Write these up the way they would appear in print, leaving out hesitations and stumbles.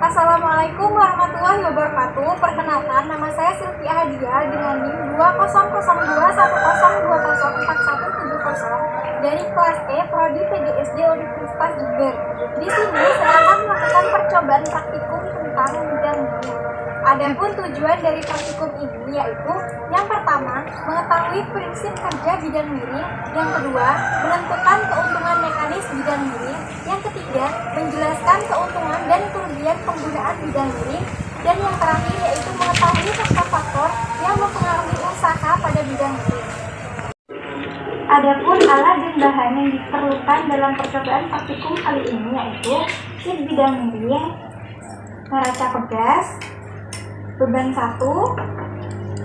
Assalamualaikum warahmatullahi wabarakatuh. Perkenalkan, nama saya Sylvia Hadia dengan NIM 200212041404170 dari kelas E Prodi PGSD Universitas Jember. Di sini saya akan melakukan percobaan praktikum tentang bidang miring. Adapun tujuan dari praktikum ini yaitu yang pertama, mengetahui prinsip kerja bidang miring, yang kedua, menentukan keuntungan mekanis bidang miring, yang ketiga, menjelaskan keuntungan dan kerugian penggunaan bidang miring, dan yang terakhir yaitu mengetahui faktor-faktor yang mempengaruhi usaha pada bidang miring. Adapun alat dan bahan yang diperlukan dalam percobaan praktikum kali ini yaitu kit bidang miring, neraca pegas, beban 1,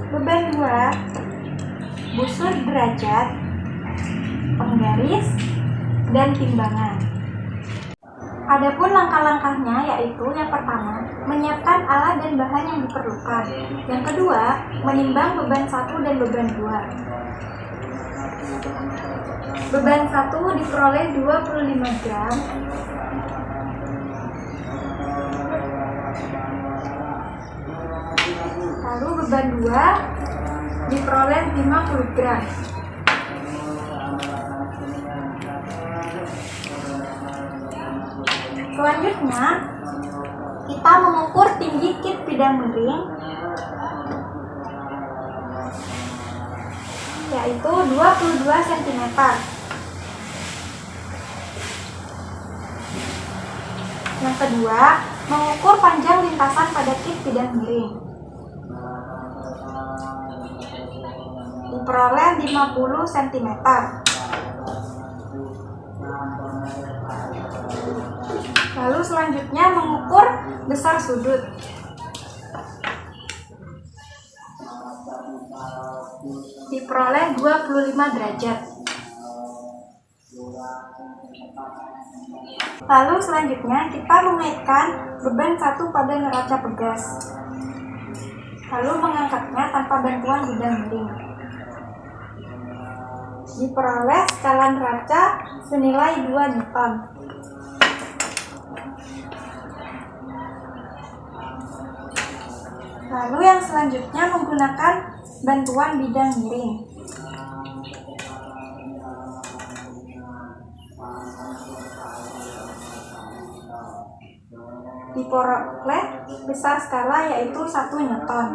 beban 2, busur derajat, penggaris, dan timbangan. Adapun langkah-langkahnya yaitu yang pertama, menyiapkan alat dan bahan yang diperlukan. Yang kedua, menimbang beban 1 dan beban 2. Beban 1 diperoleh 25 gram. Lalu beban 2 diperoleh 50 gram. Selanjutnya, kita mengukur tinggi kit bidang miring yaitu 22 cm. Yang kedua, mengukur panjang lintasan pada kit bidang miring. Diperoleh 50 cm. Lalu selanjutnya mengukur besar sudut. Diperoleh 25 derajat. Lalu selanjutnya kita mengaitkan beban 1 pada neraca pegas. Lalu mengangkatnya tanpa bantuan bidang miring. Diperoleh skala neraca senilai 2 Newton. Lalu yang selanjutnya menggunakan bantuan bidang miring. Diperoleh besar skala yaitu 1 Newton.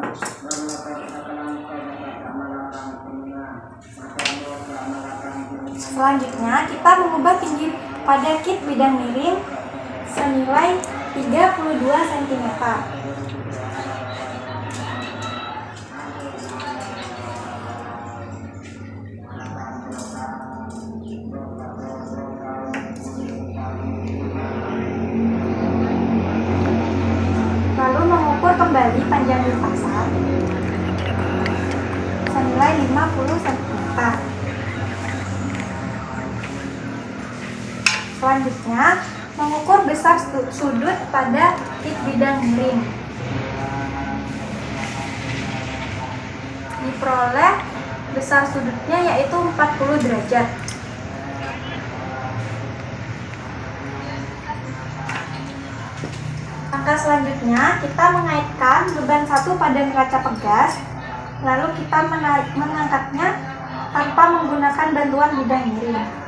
Selanjutnya kita mengubah tinggi pada kit bidang miring senilai 32 cm. Lalu mengukur kembali panjang lintasan senilai 50 cm. Selanjutnya, mengukur besar sudut pada kit bidang miring. Diperoleh besar sudutnya yaitu 40 derajat. Langkah selanjutnya, kita mengaitkan beban 1 pada neraca pegas, lalu kita mengangkatnya tanpa menggunakan bantuan bidang miring.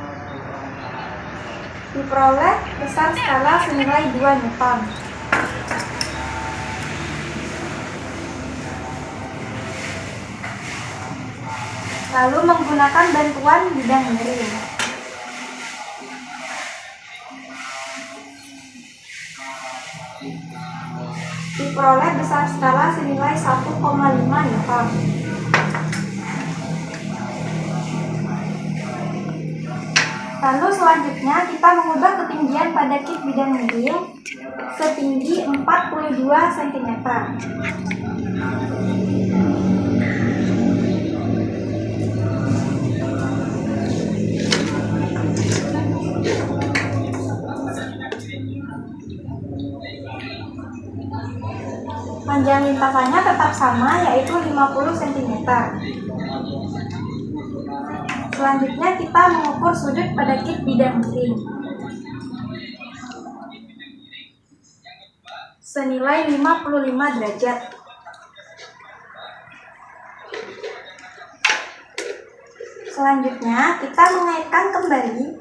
Diperoleh besar skala senilai 2 Newton. Lalu menggunakan bantuan bidang miring. Diperoleh besar skala senilai 1,5 Newton. Lalu selanjutnya kita mengubah ketinggian pada kit bidang miring setinggi 42 cm. Panjang lintasannya tetap sama yaitu 50 cm. Selanjutnya kita mengukur sudut pada kit bidang miring. senilai 55 derajat. Selanjutnya, kita mengaitkan kembali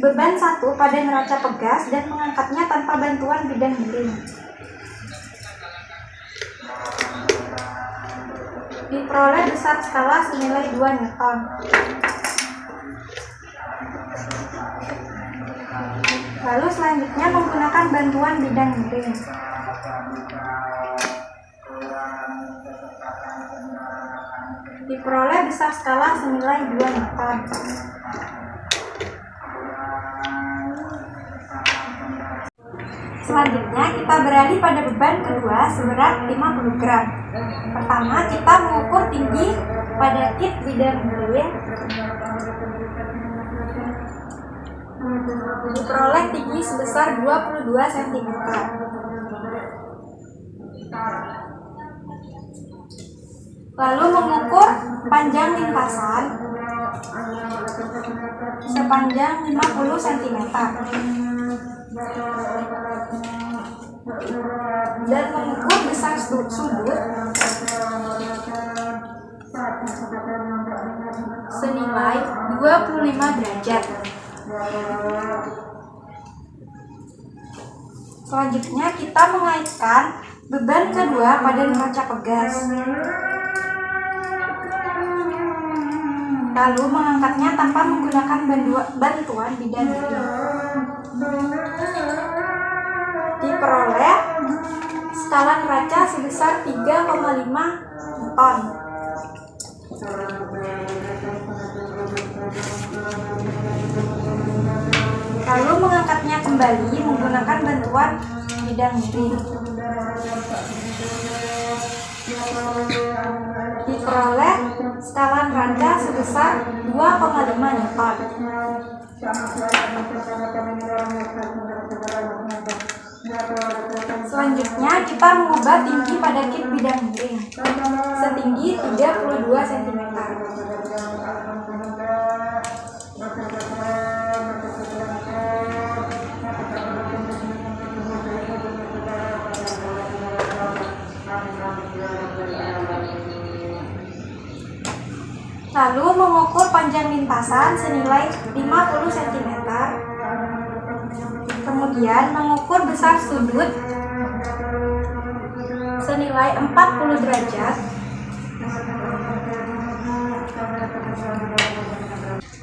beban 1 pada neraca pegas dan mengangkatnya tanpa bantuan bidang miring. Diperoleh besar skala senilai 2 Newton. Lalu selanjutnya menggunakan bantuan bidang miring. Diperoleh besar skala senilai 2 Newton. Selanjutnya kita beralih pada beban kedua seberat 50 gram. Pertama, kita mengukur tinggi pada kit bidang miring. Diperoleh tinggi sebesar 22 cm. Lalu mengukur panjang lintasan sepanjang 50 cm dan mengukur besar sudut senilai 25 derajat. Selanjutnya kita mengaitkan beban kedua pada neraca pegas, lalu mengangkatnya tanpa menggunakan bantuan bidang miring. Diperoleh skala neraca sebesar 3,5 Newton. Lalu mengangkatnya kembali menggunakan bantuan bidang miring. Diperoleh skala neraca sebesar 2,5 Newton. Selanjutnya kita mengubah tinggi pada kit bidang miring setinggi 32 cm. Lalu mengukur panjang lintasan senilai 50 cm. Kemudian mengukur besar sudut senilai 40 derajat.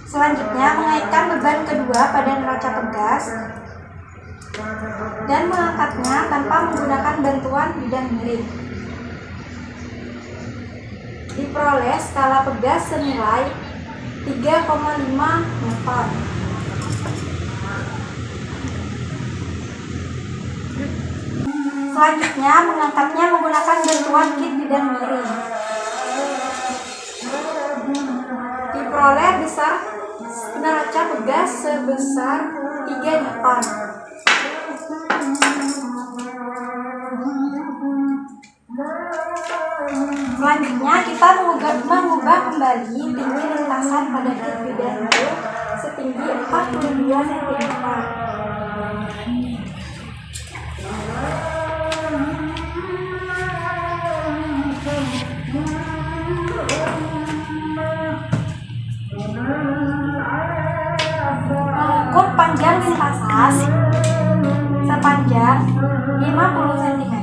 Selanjutnya mengaitkan beban kedua pada neraca pegas dan mengangkatnya tanpa menggunakan bantuan bidang miring. Diperoleh skala pegas senilai 3,5 Newton. Selanjutnya mengangkatnya menggunakan bantuan kit bidang miring. Diperoleh besar neraca pegas sebesar 3 Newton. Selanjutnya kita mengubah kembali tinggi lintasan pada kit bidang miring setinggi 42 cm. Mengukur panjang lintasan sepanjang 50 cm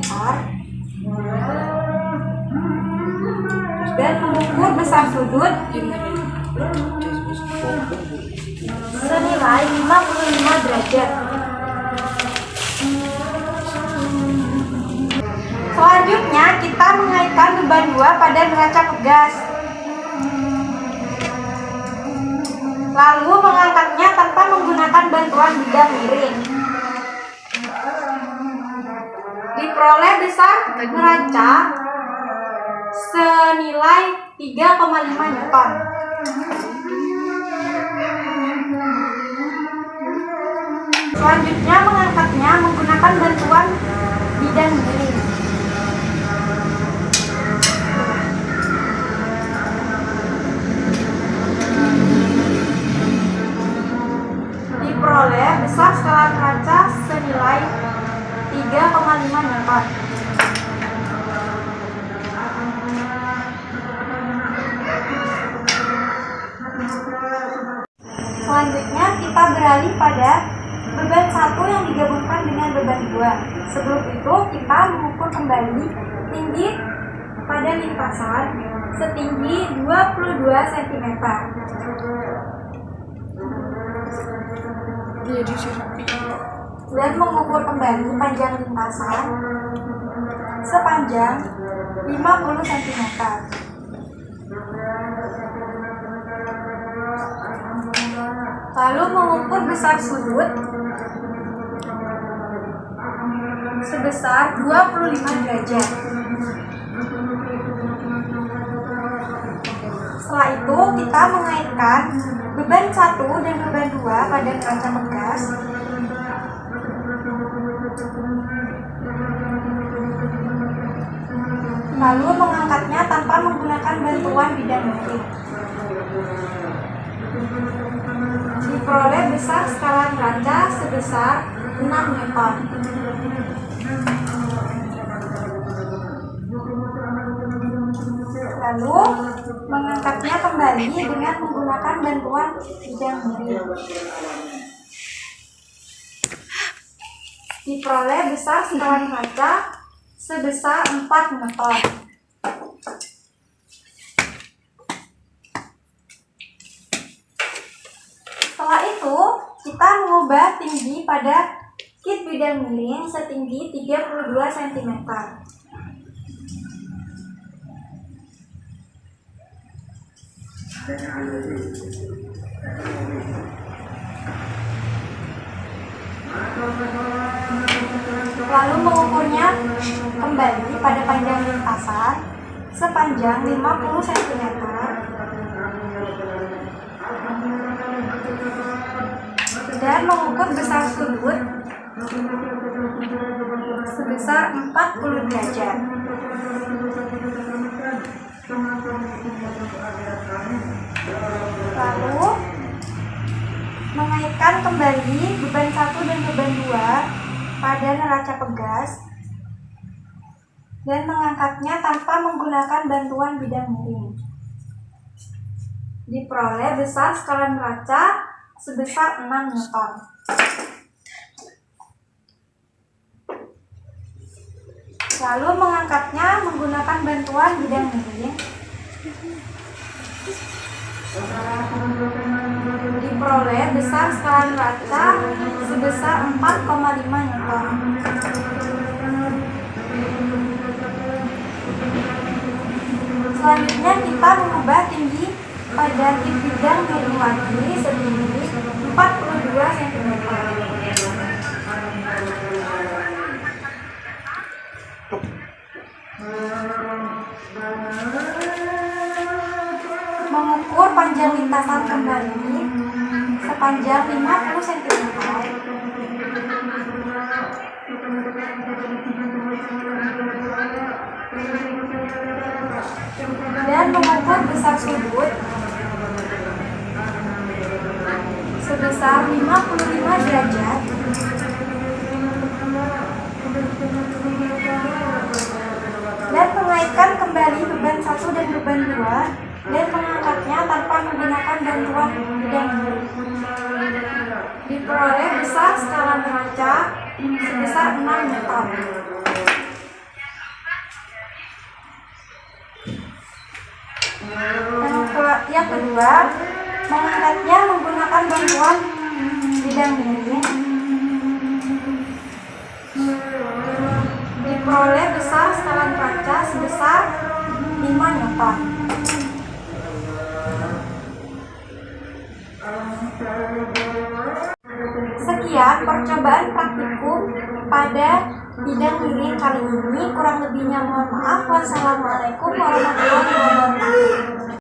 dan mengukur besar sudut senilai 55 derajat. Selanjutnya kita mengaitkan beban 2 pada neraca pegas, lalu mengangkatnya tanpa menggunakan bantuan bidang miring. Diperoleh besar neraca senilai 3,5 Newton. Selanjutnya mengangkatnya menggunakan bantuan bidang miring. Diperoleh besar skala neraca senilai 3,5 Newton. Selanjutnya kita beralih pada beban 1 yang digabungkan dengan beban 2. Sebelum itu kita mengukur kembali tinggi pada lintasan setinggi 22 cm. Dan mengukur kembali panjang lintasan sepanjang 50 cm. Lalu mengukur besar sudut sebesar 25 derajat. Setelah itu kita mengaitkan beban 1 dan beban 2 pada neraca pegas. Lalu mengangkatnya tanpa menggunakan bantuan bidang miring. Diperoleh besar skala neraca sebesar 6 Newton. Lalu mengangkatnya kembali dengan menggunakan bantuan bidang miring. Diperoleh besar skala neraca sebesar 4 Newton. Setelah itu, kita mengubah tinggi pada kit bidang miring setinggi 32 cm. Lalu mengukurnya kembali pada panjang lintasan sepanjang 50 cm dan mengukur besar sudut sebesar 40 derajat. Lalu mengaitkan kembali beban 1 dan beban 2 pada neraca pegas dan mengangkatnya tanpa menggunakan bantuan bidang miring. Diperoleh besar skala neraca sebesar 6 Newton. Lalu mengangkatnya menggunakan bantuan bidang miring. Diperoleh besar skala neraca sebesar 4,5 Newton. Selanjutnya kita mengubah tinggi pada kit bidang miring lagi setinggi 42 cm. Mengukur panjang lintasan kembali sepanjang 50 cm. Dan mengukur besar sudut sebesar 55 derajat dan mengaitkan kembali beban 1 dan beban 2 dan mengangkatnya tanpa menggunakan bantuan bidang miring. Diperoleh besar skala neraca sebesar 6 Newton. Yang kedua, mengangkatnya menggunakan bantuan bidang miring. Diperoleh besar skala neraca sebesar 5 Newton. Sekian percobaan praktikum pada bidang miring kali ini. Kurang lebihnya mohon maaf. Wassalamualaikum warahmatullahi wabarakatuh.